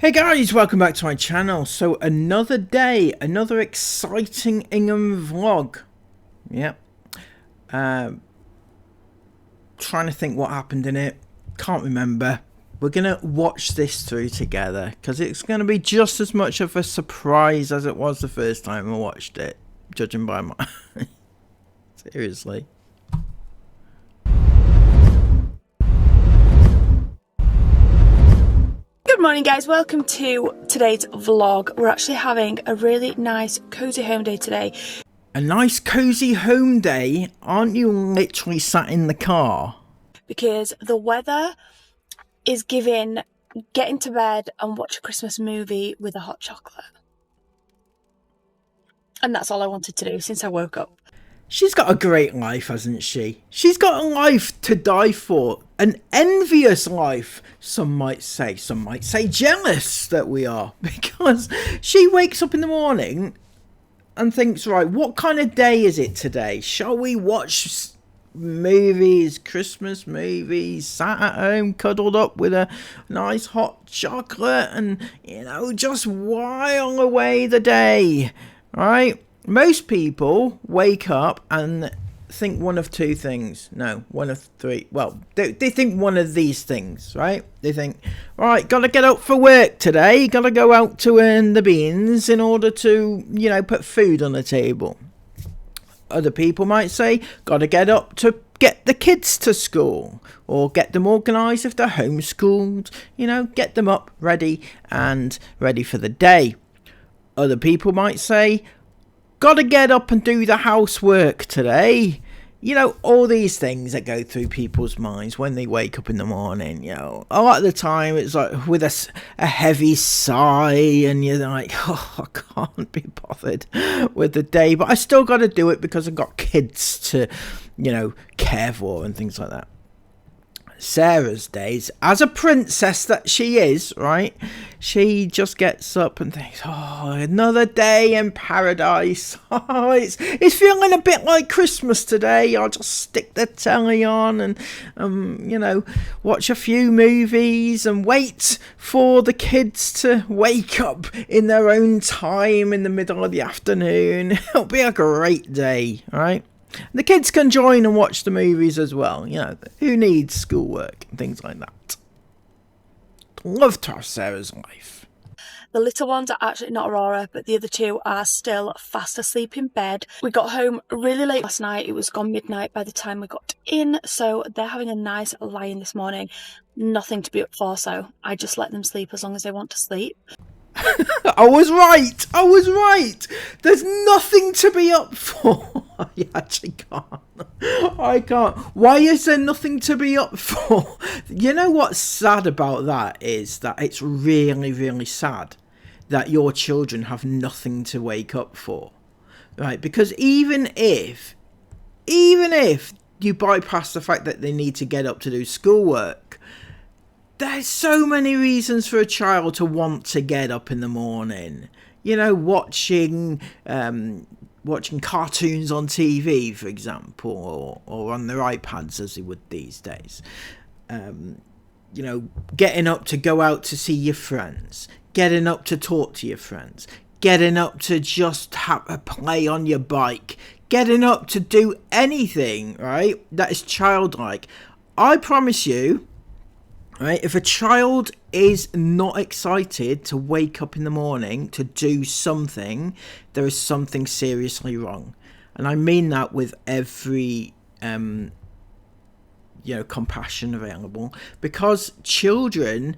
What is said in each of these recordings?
Hey guys, welcome back to my channel. So another day, another exciting Ingham vlog. Yep. Trying to think what happened in it. Can't remember. We're going to watch this through together because it's going to be just as much of a surprise as it was the first time I watched it. Judging by my... Seriously. Good morning guys, welcome to today's vlog. We're actually having a really nice cozy home day today. A nice cozy home day? Aren't you literally sat in the car? Because the weather is giving get into bed and watch a Christmas movie with a hot chocolate. And that's all I wanted to do since I woke up. She's got a great life, hasn't she? She's got a life to die for. An envious life, some might say. Some might say jealous that we are. Because she wakes up in the morning and thinks, right, what kind of day is it today? Shall we watch movies, Christmas movies, sat at home, cuddled up with a nice hot chocolate and, you know, just while away the day, right? Most people wake up and think one of two things. No, one of three. Well, they think one of these things, right? They think, right, gotta get up for work today. Gotta go out to earn the beans in order to, you know, put food on the table. Other people might say, gotta get up to get the kids to school. Or get them organised if they're homeschooled. You know, get them up, ready, and ready for the day. Other people might say, gotta get up and do the housework today. You know, all these things that go through people's minds when they wake up in the morning, you know. A lot of the time it's like with a heavy sigh and you're like, oh, I can't be bothered with the day. But I still got to do it because I've got kids to, you know, care for and things like that. Sarah's days, as a princess that she is, right, she just gets up and thinks, oh, another day in paradise. Oh, it's feeling a bit like Christmas today. I'll just stick the telly on and you know, watch a few movies and wait for the kids to wake up in their own time in the middle of the afternoon. It'll be a great day, right? The kids can join and watch the movies as well. You know, who needs schoolwork and things like that? Love to have Sarah's life. The little ones are actually not Aurora, but the other two are still fast asleep in bed. We got home really late last night. It was gone midnight by the time we got in, so they're having a nice lie-in this morning. Nothing to be up for, so I just let them sleep as long as they want to sleep. I was right. There's nothing to be up for. I actually can't. I can't. Why is there nothing to be up for? You know what's sad about that is that it's really, really sad that your children have nothing to wake up for, right? Because even if you bypass the fact that they need to get up to do schoolwork, there's so many reasons for a child to want to get up in the morning. You know, watching cartoons on TV, for example, or on their iPads as they would these days. You know, getting up to go out to see your friends, getting up to talk to your friends, getting up to just have a play on your bike, getting up to do anything, right, that is childlike. I promise you, right, if a child is not excited to wake up in the morning to do something, there is something seriously wrong. And I mean that with every, you know, compassion available. Because children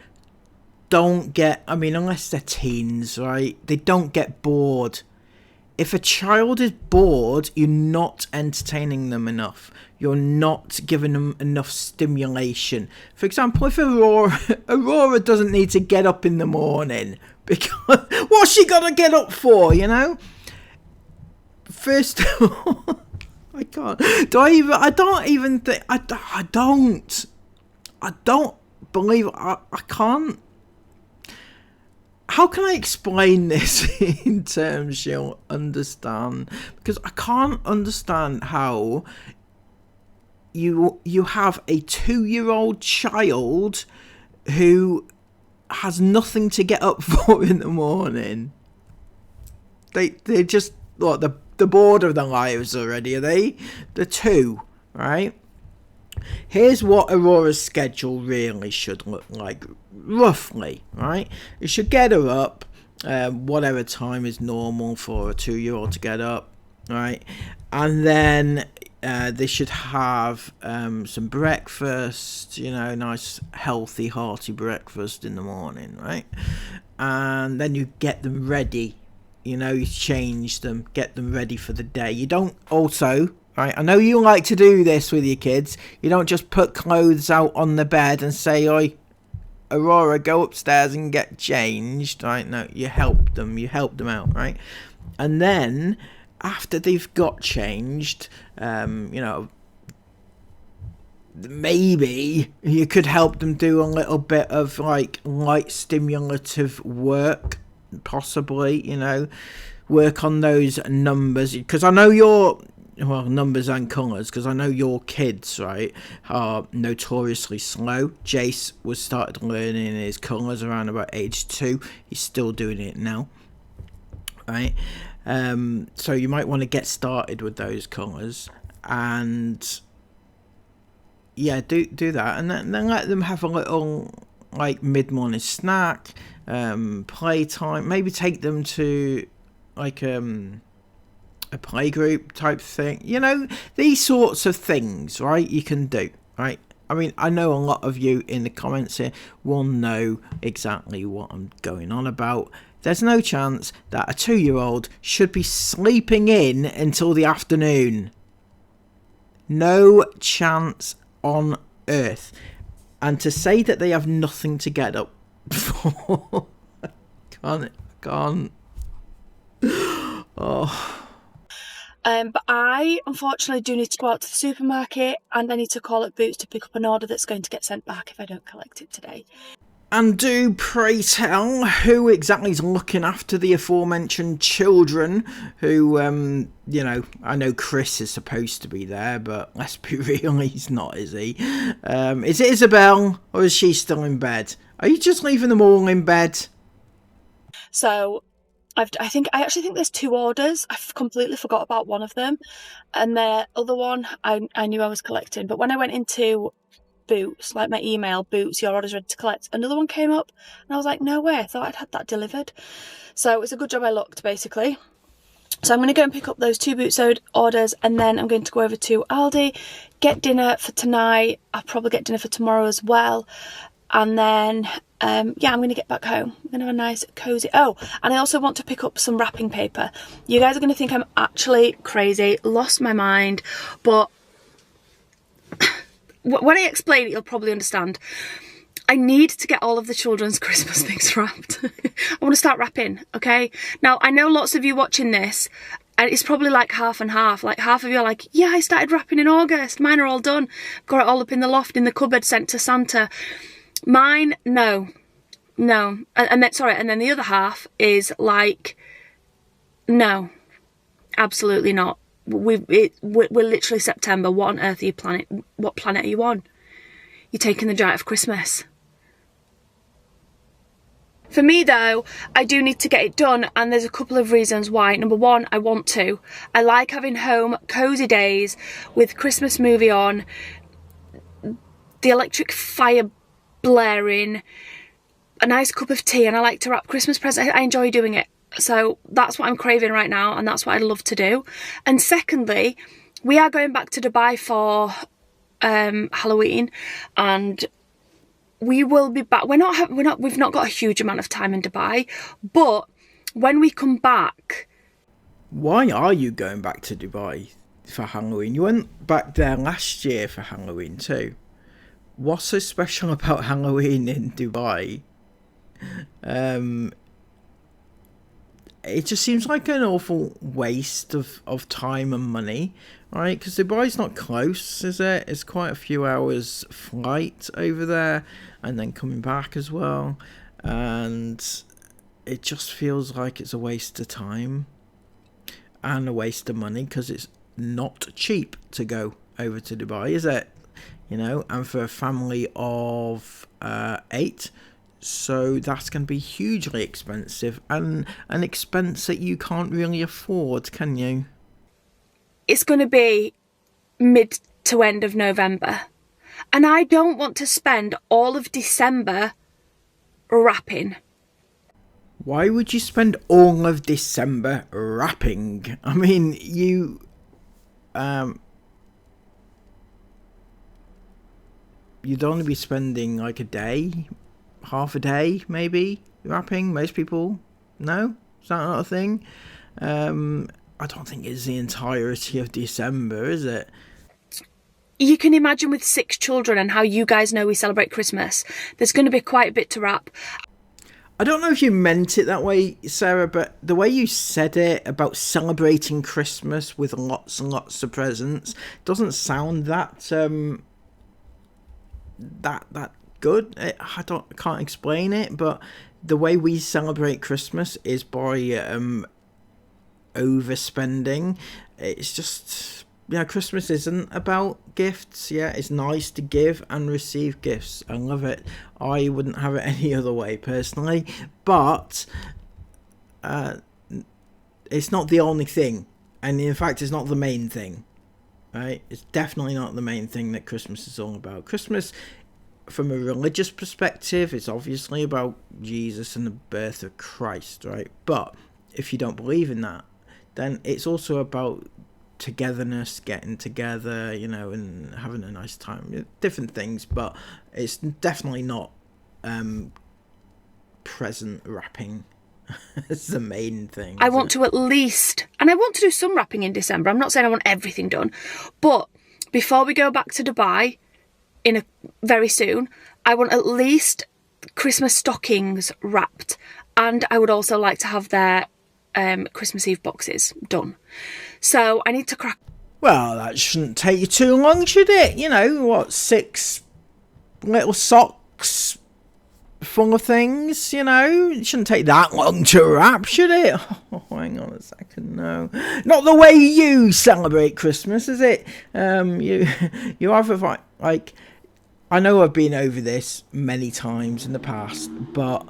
don't get, I mean, unless they're teens, right, they don't get bored. If a child is bored, you're not entertaining them enough. You're not giving them enough stimulation. For example, if Aurora doesn't need to get up in the morning, because what's she got to get up for, you know? First of all, I can't. I don't believe I can't. How can I explain this in terms she'll understand? Because I can't understand how you have a 2-year-old child who has nothing to get up for in the morning. They're just, what, the bored of their lives already, are they? The two, right? Here's what Aurora's schedule really should look like, roughly, right? You should get her up, whatever time is normal for a 2-year-old to get up, right? And then they should have some breakfast, nice, healthy, hearty breakfast in the morning, right? And then you get them ready, you change them, get them ready for the day. You don't also... Right, I know you like to do this with your kids. You don't just put clothes out on the bed and say, "Oi, Aurora, go upstairs and get changed." Right? No, you help them. You help them out, right? And then after they've got changed, maybe you could help them do a little bit of like light stimulative work, possibly. Work on those numbers, because I know numbers and colours, because I know your kids, right, are notoriously slow. Jace started learning his colours around about age 2. He's still doing it now, right? So you might want to get started with those colours, and do that, and then let them have a little like mid-morning snack, playtime. Maybe take them to like a playgroup type thing, these sorts of things, right? You can do, right? I mean, I know a lot of you in the comments here will know exactly what I'm going on about. There's no chance that a 2-year-old should be sleeping in until the afternoon. No chance on earth. And to say that they have nothing to get up for, can't. Oh. But I, unfortunately, do need to go out to the supermarket, and I need to call at Boots to pick up an order that's going to get sent back if I don't collect it today. And do pray tell who exactly is looking after the aforementioned children who, I know Chris is supposed to be there, but let's be real, he's not, is he? Is it Isabel, or is she still in bed? Are you just leaving them all in bed? So... I actually think there's 2 orders. I've completely forgot about one of them, and the other one I knew I was collecting. But when I went into Boots, like my email, Boots, your order's ready to collect, another one came up, and I was like, no way, I thought I'd had that delivered. So it's a good job I looked, basically. So I'm going to go and pick up those 2 Boots orders, and then I'm going to go over to Aldi, get dinner for tonight. I'll probably get dinner for tomorrow as well. And then, I'm going to get back home. I'm going to have a nice, cosy... Oh, and I also want to pick up some wrapping paper. You guys are going to think I'm actually crazy, lost my mind, but when I explain it, you'll probably understand. I need to get all of the children's Christmas things wrapped. I want to start wrapping, okay? Now, I know lots of you watching this, and it's probably like half and half. Like, half of you are like, yeah, I started wrapping in August. Mine are all done. Got it all up in the loft, in the cupboard, sent to Santa. Mine, no. And then the other half is like, no, absolutely not. We're literally September. What on earth are you planning? What planet are you on? You're taking the giant of Christmas. For me though, I do need to get it done, and there's a couple of reasons why. Number one, I want to. I like having home cosy days with Christmas movie on, the electric fire blaring, a nice cup of tea, and I like to wrap Christmas presents. I enjoy doing it. So that's what I'm craving right now, and that's what I'd love to do. And secondly, we are going back to Dubai for Halloween, and we will be back. We've not got a huge amount of time in Dubai, but when we come back... Why are you going back to Dubai for Halloween? You went back there last year for Halloween too. What's so special about Halloween in Dubai? It just seems like an awful waste of time and money, right? Because Dubai's not close, is it? It's quite a few hours flight over there, and then coming back as well. And it just feels like it's a waste of time and a waste of money, because it's not cheap to go over to Dubai, is it? And for a family of 8, So that's going to be hugely expensive, and an expense that you can't really afford, can you? It's going to be mid to end of November. And I don't want to spend all of December wrapping. Why would you spend all of December wrapping? I mean, you'd only be spending like a day, half a day maybe, wrapping. Most people, no? Is that not a thing? I don't think it's the entirety of December, is it? You can imagine with 6 children and how you guys know we celebrate Christmas. There's going to be quite a bit to wrap. I don't know if you meant it that way, Sarah, but the way you said it about celebrating Christmas with lots and lots of presents doesn't sound that that good. I can't explain it, but the way we celebrate Christmas is by overspending. It's just, Christmas isn't about gifts. Yeah, it's nice to give and receive gifts. I love it. I wouldn't have it any other way personally, but it's not the only thing, and in fact it's not the main thing, right? It's definitely not the main thing that Christmas is all about. Christmas, from a religious perspective, it's obviously about Jesus and the birth of Christ, right? But if you don't believe in that, then it's also about togetherness, getting together, and having a nice time. Different things, but it's definitely not present wrapping. It's the main thing. I want to at least, and I want to do some wrapping in December. I'm not saying I want everything done, but before we go back to Dubai very soon, I want at least Christmas stockings wrapped, and I would also like to have their Christmas Eve boxes done. So I need to crack. Well, that shouldn't take you too long, should it? 6 little socks full of things, It shouldn't take that long to wrap, should it? Oh, hang on a second, no. Not the way you celebrate Christmas, is it? You have like, I know I've been over this many times in the past, but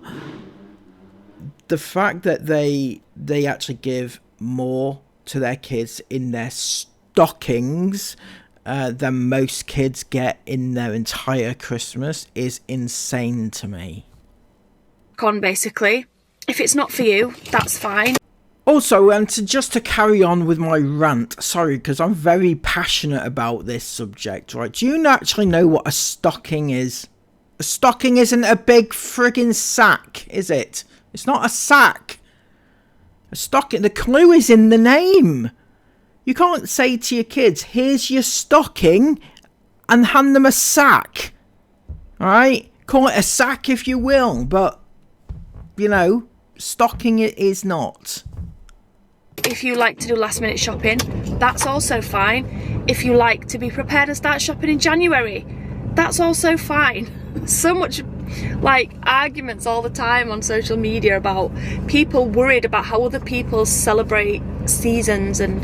the fact that they actually give more to their kids in their stockings than most kids get in their entire Christmas is insane to me. Basically, if it's not for you, that's fine. Also, and to carry on with my rant, sorry, because I'm very passionate about this subject, right? Do you actually know what a stocking is? A stocking isn't a big friggin' sack, is it? It's not a sack. A stocking, the clue is in the name. You can't say to your kids, here's your stocking, and hand them a sack. Alright? Call it a sack if you will, but, stocking it is not. If you like to do last minute shopping, that's also fine. If you like to be prepared and start shopping in January, that's also fine. So much arguments all the time on social media about people worried about how other people celebrate seasons and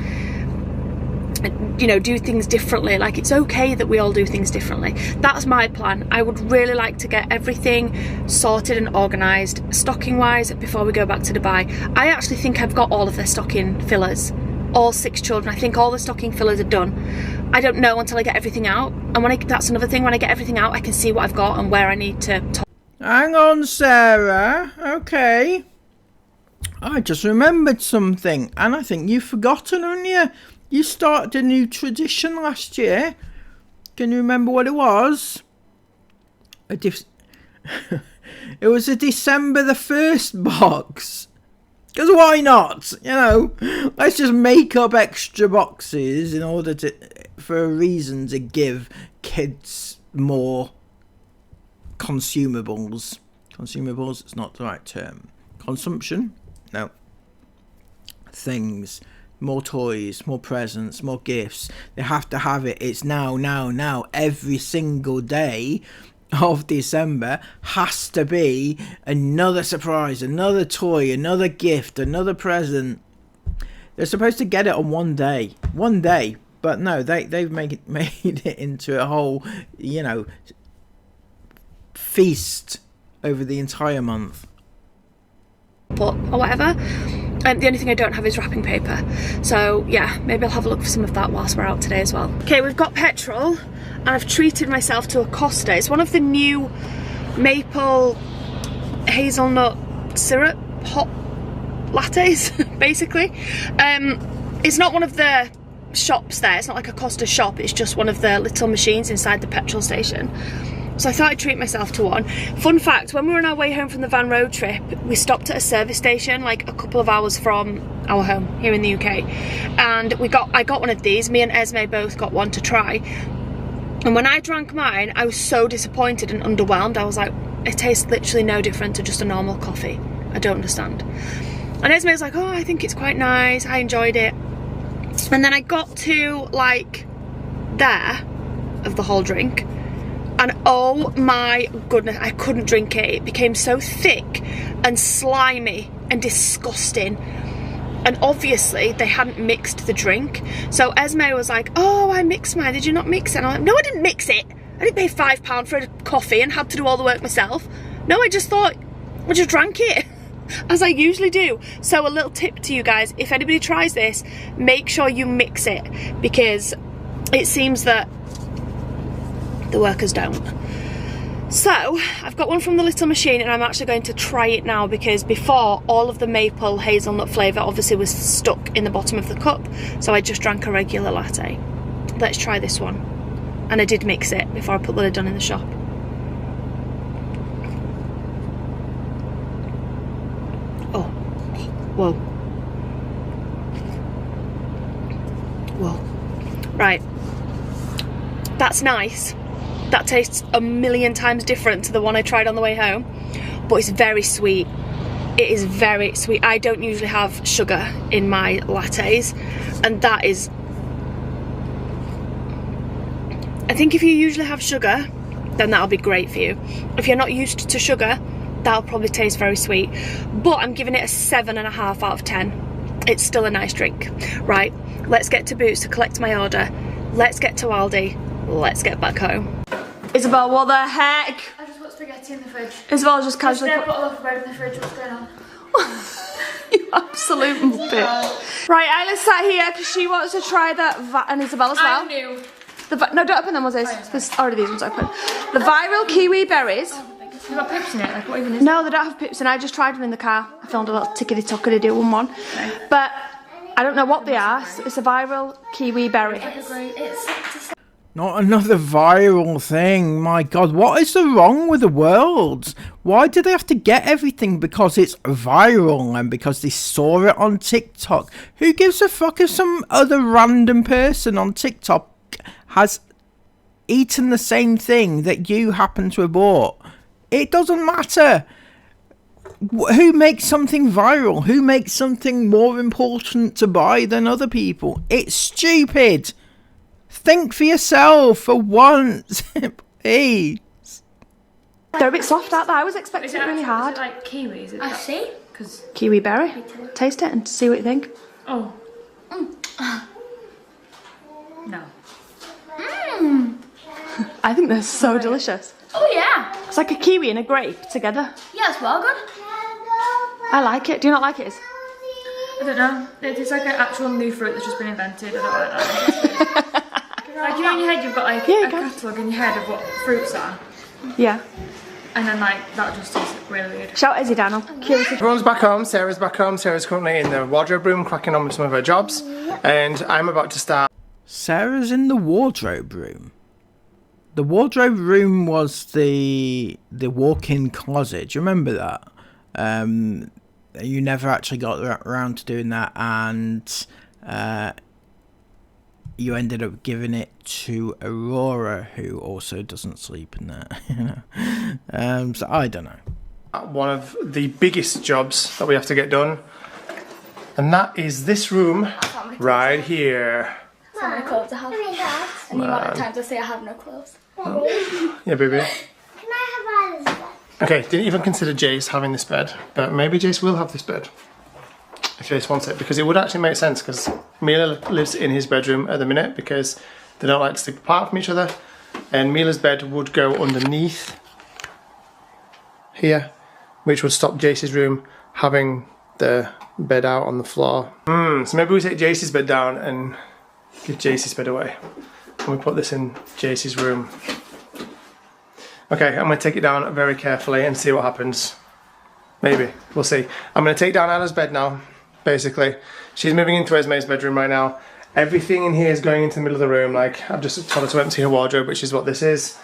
do things differently. It's okay that we all do things differently. That's my plan. I would really like to get everything sorted and organised stocking wise before we go back to Dubai. I actually think I've got all of their stocking fillers, all 6 children. I think all the stocking fillers are done. I don't know until I get everything out, and that's another thing. When I get everything out, I can see what I've got and where I need to hang on, Sarah. Okay, I just remembered something, and I think you've forgotten, haven't you? You started a new tradition last year. Can you remember what it was? It was a December the 1st box. Because why not? Let's just make up extra boxes in order for a reason to give kids more consumables. Consumables, it's not the right term. Consumption? No. Things. More toys, more presents, more gifts. They have to have it. It's now. Every single day of December has to be another surprise, another toy, another gift, another present. They're supposed to get it on one day, but no, they've made it into a whole, feast over the entire month. Or whatever. The only thing I don't have is wrapping paper. So yeah, maybe I'll have a look for some of that whilst we're out today as well. Okay, we've got petrol and I've treated myself to a Costa. It's one of the new maple hazelnut syrup hot lattes, basically. It's not one of the shops there, it's not like a Costa shop, it's just one of the little machines inside the petrol station. So I thought I'd treat myself to one. Fun fact, when we were on our way home from the van road trip, we stopped at a service station like a couple of hours from our home here in the UK. And I got one of these, me and Esme both got one to try. And when I drank mine, I was so disappointed and underwhelmed. I was like, it tastes literally no different to just a normal coffee. I don't understand. And Esme was like, oh, I think it's quite nice, I enjoyed it. And then I got to like there of the whole drink, and oh my goodness, I couldn't drink it. It became so thick and slimy and disgusting. And obviously they hadn't mixed the drink. So Esme was like, oh, I mixed mine, did you not mix it? And I'm like, no, I didn't mix it. I didn't pay £5 for a coffee and had to do all the work myself. No, I just drank it, as I usually do. So a little tip to you guys, if anybody tries this, make sure you mix it, because it seems that the workers don't. So I've got one from the little machine and I'm actually going to try it now, because before all of the maple hazelnut flavour obviously was stuck in the bottom of the cup, so I just drank a regular latte. Let's try this one. And I did mix it before I put the lid on in the shop. Oh, whoa. Whoa. Right. That's nice. That tastes a million times different to the one I tried on the way home, but it's very sweet. It is very sweet. I don't usually have sugar in my lattes, and that is... I think if you usually have sugar, then that'll be great for you. If you're not used to sugar, that'll probably taste very sweet. But I'm giving it a 7.5 out of 10. It's still a nice drink. Right, let's get to Boots to collect my order. Let's get to Aldi. Let's get back home. Isabel, what the heck? I just put spaghetti in the fridge. Isabel just casually put a loaf of bread in the fridge. What's going on? You absolute bitch. Right, Isla's sat here because she wants to try that, and Isabel as well. I'm new. No, don't open them, was it? There's already these ones open. The viral kiwi berries. You got pips in it? Like, what even is No, they don't have pips in. I just tried them in the car. I filmed a little tickety-tockety doing one. Okay. But I don't know what they are. It's a viral kiwi berry. Not another viral thing. My God, what is wrong with the world? Why do they have to get everything because it's viral and because they saw it on TikTok? Who gives a fuck if some other random person on TikTok has eaten the same thing that you happen to have bought? It doesn't matter. Who makes something viral? Who makes something more important to buy than other people? It's stupid. Think for yourself for once, please. They're a bit soft, aren't they? I was expecting it really hard. Is it like kiwi? Is it I see. Kiwi berry. Taste it and see what you think. Oh. No. I think they're so delicious. Oh yeah. It's like a kiwi and a grape together. Yeah, it's well good. I like it. Do you not like it? I don't know. It's like an actual new fruit that's just been invented. I don't like that. Like, you know in your head you've got like a catalogue in your head of what fruits are? Yeah. And then like, that just tastes really weird. Shout Ezzy Daniel. Everyone's back home, Sarah's back home. Sarah's currently in the wardrobe room cracking on with some of her jobs. And I'm about to start. Sarah's in the wardrobe room. The wardrobe room was the walk-in closet. Do you remember that? You never actually got around to doing that, and you ended up giving it to Aurora, who also doesn't sleep in there. So I don't know. One of the biggest jobs that we have to get done, and that is this room right here. That's how many clothes I have. And the amount of times I say I have no clothes. Oh. Yeah, baby. Can I have this bed? Okay, didn't even consider Jace having this bed, but maybe Jace will have this bed if Jace wants it, because it would actually make sense, because Mila lives in his bedroom at the minute because they don't like to sleep apart from each other, and Mila's bed would go underneath here, which would stop Jace's room having the bed out on the floor. So maybe we take Jace's bed down and give Jace's bed away. And we put this in Jace's room. Okay, I'm going to take it down very carefully and see what happens. Maybe, we'll see. I'm going to take down Anna's bed now, basically. She's moving into Esme's bedroom right now. Everything in here is going into the middle of the room. Like, I've just told her to empty her wardrobe, which is what this is.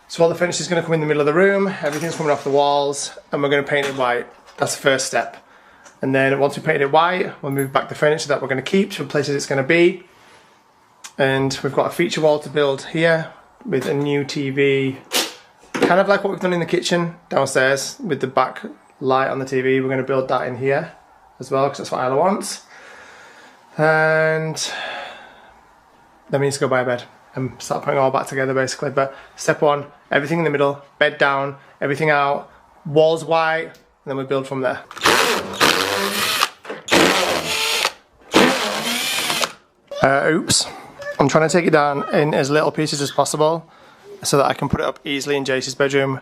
So all the furniture is going to come in the middle of the room. Everything's coming off the walls, and we're going to paint it white. That's the first step. And then once we painted it white, we'll move back the furniture that we're going to keep to the places it's going to be. And we've got a feature wall to build here with a new TV. Kind of like what we've done in the kitchen downstairs with the back light on the TV. We're going to build that in here as well, because that's what Isla wants. And then we need to go buy a bed and start putting it all back together, basically. But step one, everything in the middle, bed down, everything out, walls white, and then we build from there. Oops. I'm trying to take it down in as little pieces as possible so that I can put it up easily in Jace's bedroom.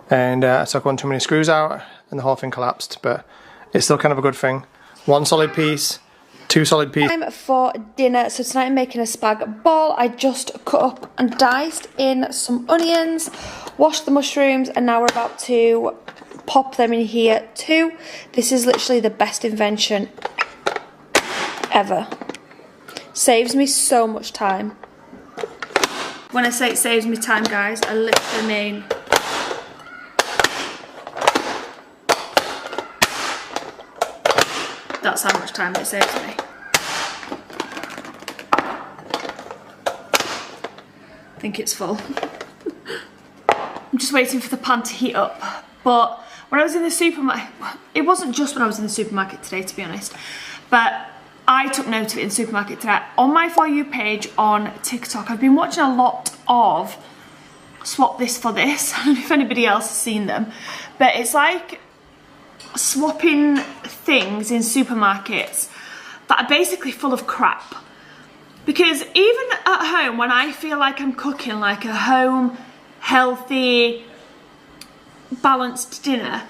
And I took one too many screws out and the whole thing collapsed, but it's still kind of a good thing. One solid piece, two solid pieces. Time for dinner. So tonight I'm making a spag bol. I just cut up and diced in some onions, washed the mushrooms, and now we're about to pop them in here too. This is literally the best invention ever. Saves me so much time. When I say it saves me time, guys, I literally mean that's how much time it saves me. I think it's full. I'm just waiting for the pan to heat up. But when I was in the supermarket, it wasn't just when I was in the supermarket today, to be honest, but I took note of it in the supermarket today. On my For You page on TikTok, I've been watching a lot of Swap This for This. I don't know if anybody else has seen them, but it's like swapping things in supermarkets that are basically full of crap. Because even at home, when I feel like I'm cooking like a home, healthy, balanced dinner,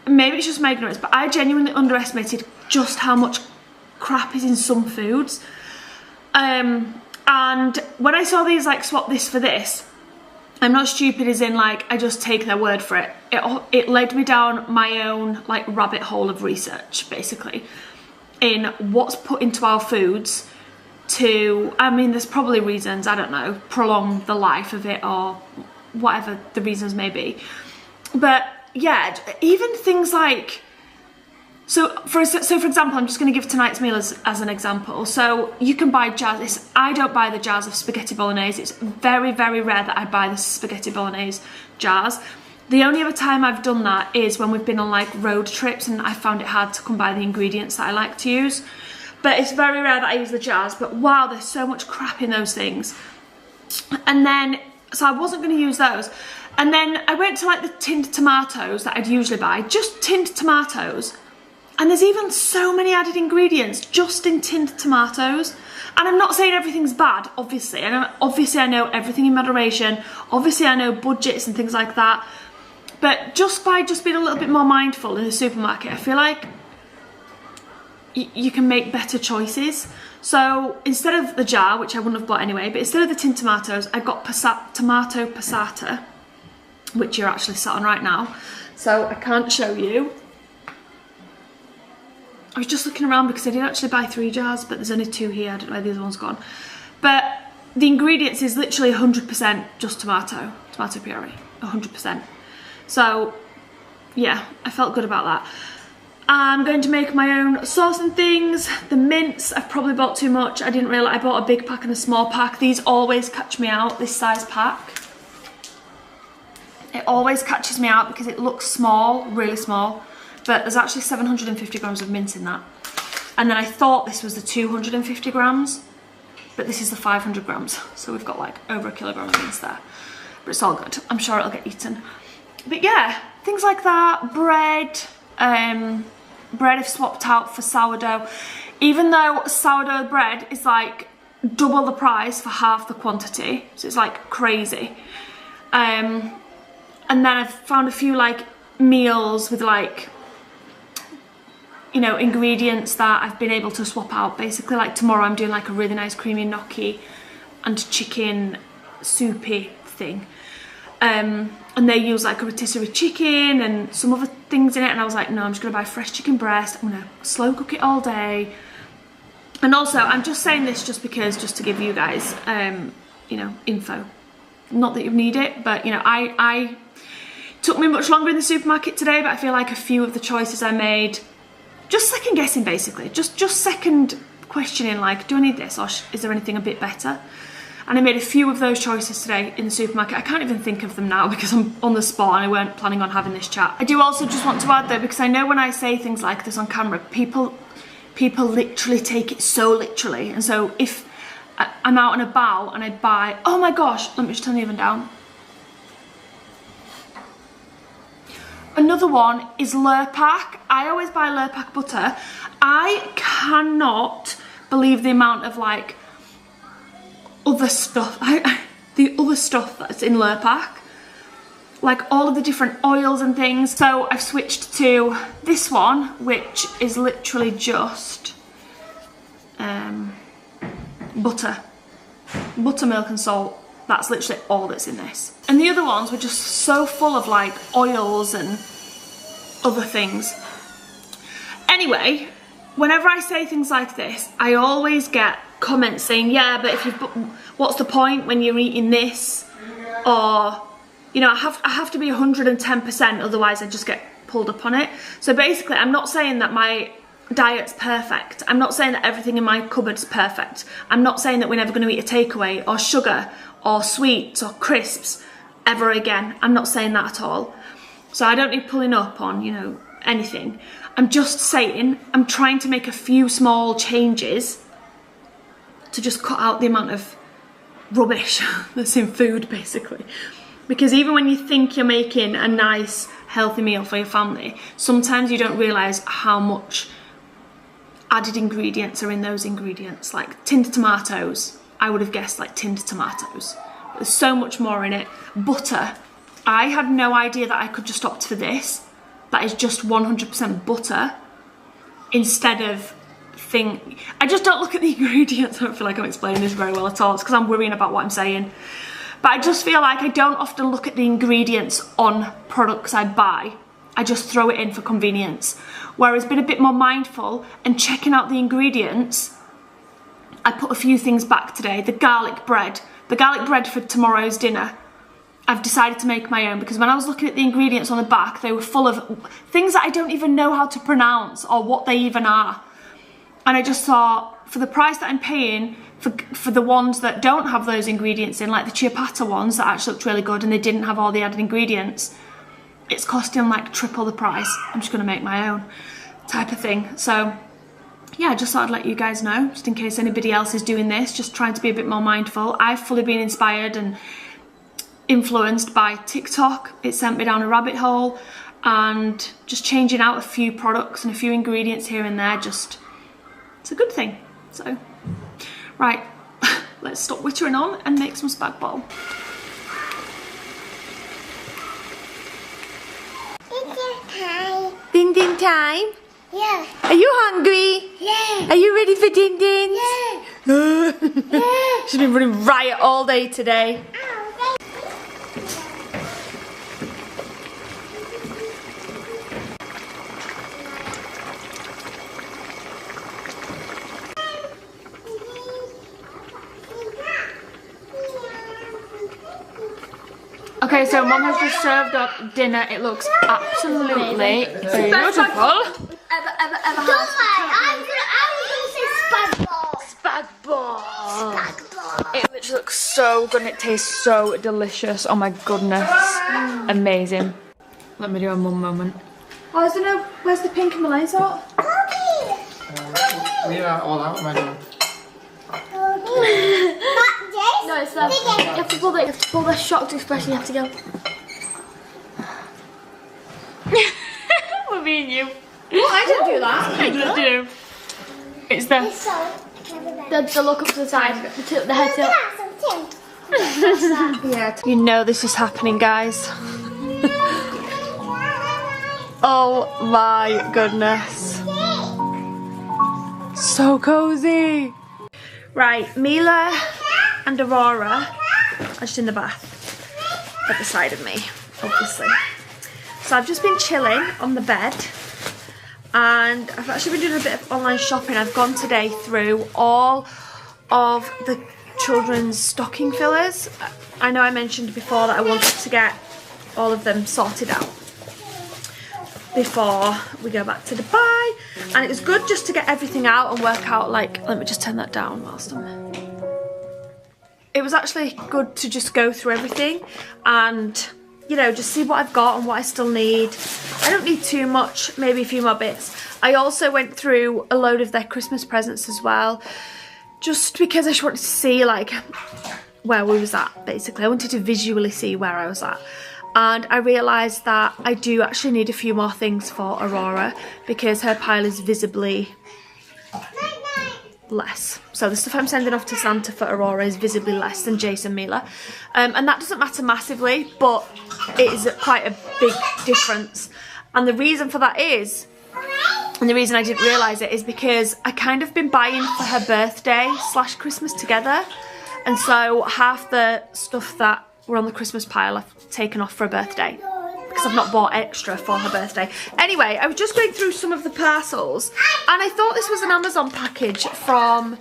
maybe it's just my ignorance, but I genuinely underestimated just how much crap is in some foods. And when I saw these like Swap This for This, I'm not stupid as in like I just take their word for it. It led me down my own like rabbit hole of research, basically, in what's put into our foods to, I mean, there's probably reasons, I don't know, prolong the life of it or whatever the reasons may be. But yeah, even things like, so for example, I'm just going to give tonight's meal as an example. So you can buy jars. I don't buy the jars of spaghetti bolognese. It's very, very rare that I buy the spaghetti bolognese jars. The only other time I've done that is when we've been on like road trips and I found it hard to come by the ingredients that I like to use. But it's very rare that I use the jars. But wow, there's so much crap in those things. And then, so I wasn't going to use those. And then I went to like the tinned tomatoes that I'd usually buy, just tinned tomatoes. And there's even so many added ingredients just in tinned tomatoes. And I'm not saying everything's bad, obviously. And obviously I know everything in moderation. Obviously I know budgets and things like that. But just by being a little bit more mindful in the supermarket, I feel like you can make better choices. So instead of the jar, which I wouldn't have bought anyway, but instead of the tinned tomatoes, I got tomato passata, which you're actually sat on right now. So I can't show you. I was just looking around because I did actually buy 3 jars, but there's only 2 here. I don't know where the other one's gone. But the ingredients is literally 100% just tomato puree, 100%. So yeah, I felt good about that. I'm going to make my own sauce and things. The mince, I've probably bought too much. I didn't realise I bought a big pack and a small pack. These always catch me out, this size pack. It always catches me out because it looks small, really small. But there's actually 750 grams of mince in that. And then I thought this was the 250 grams, but this is the 500 grams. So we've got like over a kilogram of mince there. But it's all good. I'm sure it'll get eaten. But yeah, things like that. Bread. Bread I've swapped out for sourdough. Even though sourdough bread is like double the price for half the quantity. So it's like crazy. And And then I've found a few like meals with like, you know, ingredients that I've been able to swap out. Basically, like tomorrow I'm doing like a really nice creamy gnocchi and chicken soupy thing. And they use like a rotisserie chicken and some other things in it, and I was like, no, I'm just gonna buy fresh chicken breast. I'm gonna slow cook it all day. And also, I'm just saying this just because, just to give you guys, you know, info. Not that you need it, but you know, I took me much longer in the supermarket today, but I feel like a few of the choices I made, just second guessing basically, just second questioning, like, do I need this, or is there anything a bit better? And I made a few of those choices today in the supermarket. I can't even think of them now because I'm on the spot and I weren't planning on having this chat. I do also just want to add though, because I know when I say things like this on camera, people literally take it so literally. And so if I'm out and about and I buy, oh my gosh, let me just turn the oven down. Another one is Lurpak. I always buy Lurpak butter. I cannot believe the amount of like other stuff, the other stuff that's in Lurpak. Like all of the different oils and things. So I've switched to this one, which is literally just buttermilk and salt. That's literally all that's in this. And the other ones were just so full of like oils and other things. Anyway, whenever I say things like this, I always get comments saying, yeah, but if what's the point when you're eating this? Or, you know, I have to be 110%, otherwise I just get pulled up on it. So basically, I'm not saying that my diet's perfect. I'm not saying that everything in my cupboard's perfect. I'm not saying that we're never going to eat a takeaway or sugar or sweets or crisps ever again. I'm not saying that at all. So I don't need pulling up on, you know, anything. I'm just saying I'm trying to make a few small changes to just cut out the amount of rubbish that's in food, basically. Because even when you think you're making a nice, healthy meal for your family, sometimes you don't realise how much added ingredients are in those ingredients. Like tinned tomatoes, I would have guessed like tinned tomatoes. There's so much more in it. Butter, I had no idea that I could just opt for this. That is just 100% butter instead of I just don't look at the ingredients. I don't feel like I'm explaining this very well at all. It's because I'm worrying about what I'm saying. But I just feel like I don't often look at the ingredients on products I buy. I just throw it in for convenience. Whereas being a bit more mindful and checking out the ingredients, I put a few things back today. The garlic bread for tomorrow's dinner, I've decided to make my own, because when I was looking at the ingredients on the back, they were full of things that I don't even know how to pronounce or what they even are. And I just thought, for the price that I'm paying for the ones that don't have those ingredients in, like the ciabatta ones that actually looked really good and they didn't have all the added ingredients, it's costing like triple the price. I'm just going to make my own type of thing. So yeah, I just thought I'd let you guys know, just in case anybody else is doing this, just trying to be a bit more mindful. I've fully been inspired and influenced by TikTok. It sent me down a rabbit hole, and just changing out a few products and a few ingredients here and there, just, it's a good thing. So, right, let's stop wittering on and make some spag bol. Din din time. Din din time? Yeah. Are you hungry? Yeah. Are you ready for din dins? Yeah. Yeah. She's been running riot all day today. Okay, so Mum has just served up dinner. It looks absolutely beautiful. Ever Don't worry, I was gonna say spag bol. Spag bol. Spag bol. It literally looks so good and it tastes so delicious. Oh my goodness. Amazing. Let me do a Mum moment. Oh, I don't know. Where's the pink and Malay salt? We are all out, madam. No, it's that. You have to pull the shocked expression, you have to go. We're me and you. I didn't do that. You didn't do. It's The look up to the side, the head tilt. Yeah. You know this is happening, guys. Oh my goodness. So cozy. Right, Mila and Aurora are just in the bath at the side of me, obviously. So I've just been chilling on the bed and I've actually been doing a bit of online shopping. I've gone today through all of the children's stocking fillers. I know I mentioned before that I wanted to get all of them sorted out before we go back to Dubai, and it was good just to get everything out and work out, like, let me just turn that down whilst I'm... It was actually good to just go through everything and, you know, just see what I've got and what I still need. I don't need too much, maybe a few more bits. I also went through a load of their Christmas presents as well, just because I just wanted to see, like, where we was at, basically. I wanted to visually see where I was at. And I realised that I do actually need a few more things for Aurora because her pile is visibly less. So the stuff I'm sending off to Santa for Aurora is visibly less than Jace and Mila. And that doesn't matter massively, but it is quite a big difference. And the reason for that is, and the reason I didn't realise it is because I kind of been buying for her birthday / Christmas together. And so half the stuff that were on the Christmas pile I've taken off for a birthday because I've not bought extra for her birthday. Anyway, I was just going through some of the parcels and I thought this was an Amazon package from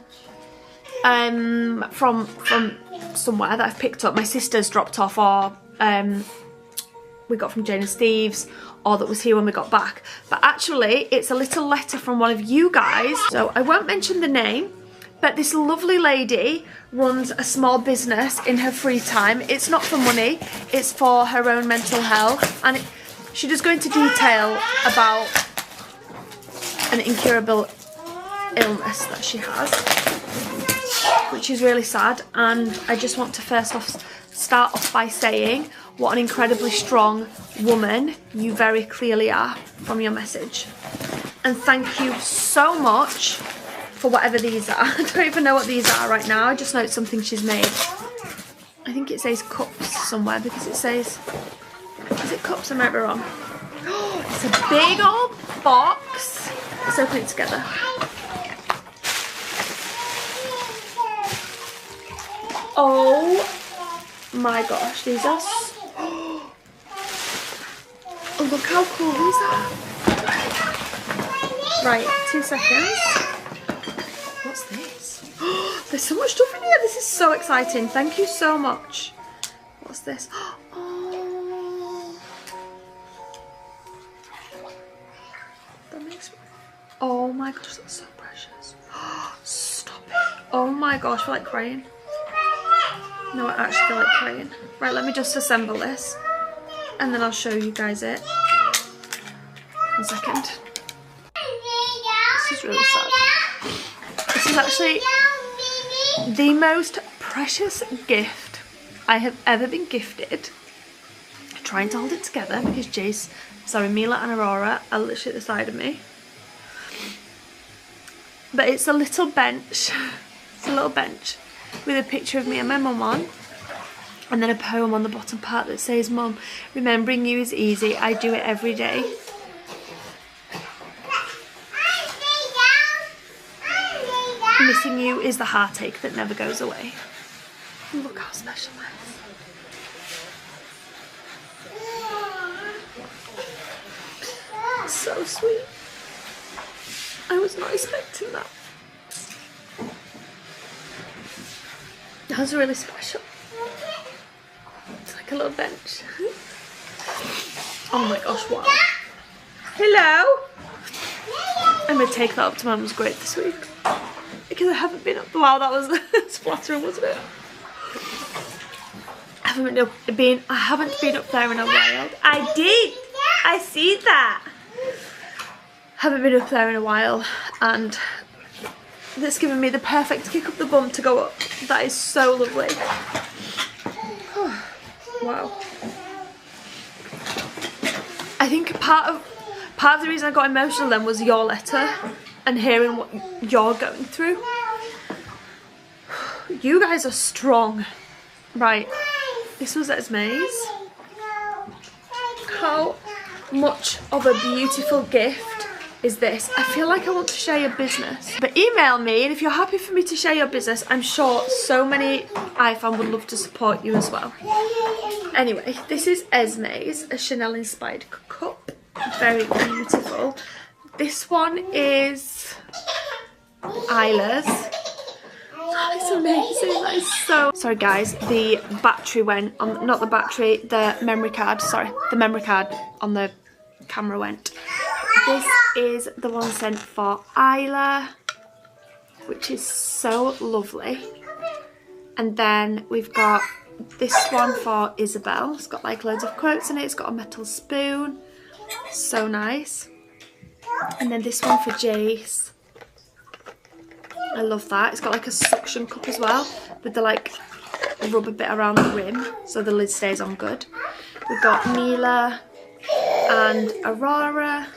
somewhere that I've picked up. My sister's dropped off, or we got from Jane and Steve's, or that was here when we got back. But actually it's a little letter from one of you guys, so I won't mention the name. But this lovely lady runs a small business in her free time. It's not for money, it's for her own mental health. And she does go into detail about an incurable illness that she has, which is really sad. And I just want to first off start off by saying what an incredibly strong woman you very clearly are from your message. And thank you so much for whatever these are. I don't even know what these are right now. I just know it's something she's made. I think it says cups somewhere because it says... Is it cups? I might be wrong. Oh, it's a big old box. Let's open it together. Oh my gosh, these are... Oh, look how cool these are. Right, 2 seconds. What's this? There's so much stuff in here. This is so exciting. Thank you so much. What's this? Oh, that makes me... Oh my gosh, that's so precious. Stop it. Oh my gosh, I feel like crying. No, I actually feel like crying. Right, let me just assemble this and then I'll show you guys it. 1 second. This is really sad. This is actually the most precious gift I have ever been gifted. I'm trying to hold it together because Mila and Aurora are literally at the side of me. But it's a little bench. It's a little bench with a picture of me and my mum on. And then a poem on the bottom part that says, "Mum, remembering you is easy. I do it every day." Missing you is the heartache that never goes away. Look how special that is. So sweet. I was not expecting that. That was really special. It's like a little bench. Oh my gosh, wow. Hello. I'm going to take that up to Mum's grade this week. Because I haven't been up. Wow, that was splattering, wasn't it? I haven't been up there in a while. I did. I see that. Haven't been up there in a while, and that's given me the perfect kick up the bum to go up. That is so lovely. Wow. I think part of the reason I got emotional then was your letter and hearing what you're going through. You guys are strong. Right, this was Esme's. How much of a beautiful gift is this. I feel like I want to share your business. But email me, and if you're happy for me to share your business, I'm sure so many iFans would love to support you as well. Anyway, this is Esme's, a Chanel inspired cup. Very beautiful. This one is Isla's. Oh, it's amazing. That is so... Sorry guys, the battery went on, not the battery, the memory card, sorry, the memory card on the camera went. This is the one sent for Isla, which is so lovely. And then we've got this one for Isabel. It's got like loads of quotes in it. It's got a metal spoon. So nice. And then this one for Jace. I love that. It's got like a suction cup as well with the like rubber bit around the rim so the lid stays on good. We've got Mila and Aurora.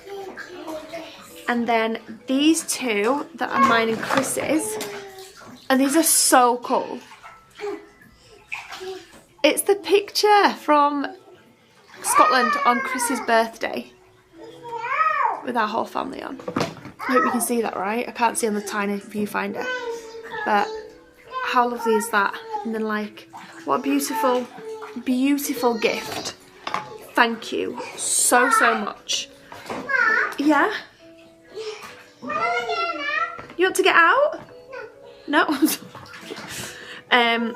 And then these two that are mine and Chris's. And these are so cool. It's the picture from Scotland on Chris's birthday with our whole family on. I hope you can see that right. I can't see on the tiny viewfinder. But how lovely is that? And then like, what a beautiful, beautiful gift. Thank you so, so much. Yeah? You want to get out? No? And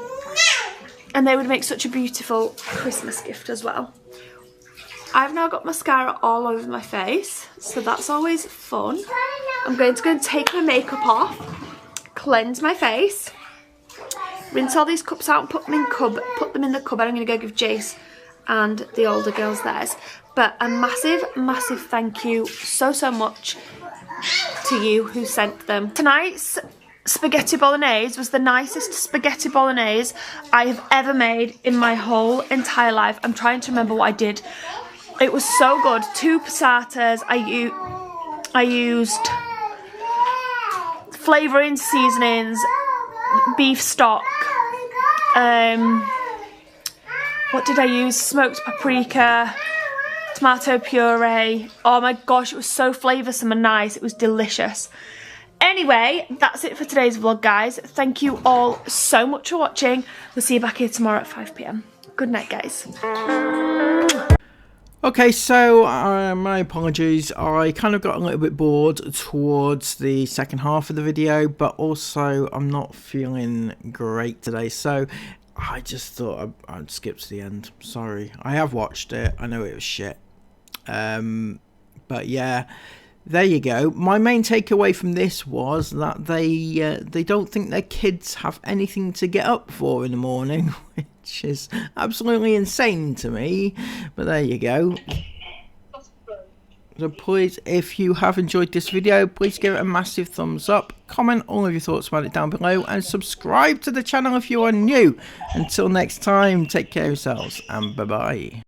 they would make such a beautiful Christmas gift as well. I've now got mascara all over my face, so that's always fun. I'm going to go and take my makeup off, cleanse my face, rinse all these cups out and put them in the cupboard. I'm going to go give Jace and the older girls theirs. But a massive, massive thank you so, so much to you who sent them. Tonight's spaghetti bolognese was the nicest spaghetti bolognese I have ever made in my whole entire life. I'm trying to remember what I did. It was so good. 2 passatas. I used flavouring seasonings, beef stock. What did I use? Smoked paprika, tomato puree. Oh my gosh, it was so flavoursome and nice. It was delicious. Anyway, that's it for today's vlog, guys. Thank you all so much for watching. We'll see you back here tomorrow at 5 PM. Good night, guys. Okay, so my apologies. I kind of got a little bit bored towards the second half of the video, but also I'm not feeling great today, so I just thought I'd skip to the end. Sorry. I have watched it. I know it was shit. But yeah, there you go. My main takeaway from this was that they don't think their kids have anything to get up for in the morning, which is absolutely insane to me. But there you go. So please, if you have enjoyed this video, please give it a massive thumbs up, comment all of your thoughts about it down below, and subscribe to the channel if you are new. Until next time, take care of yourselves, and bye-bye.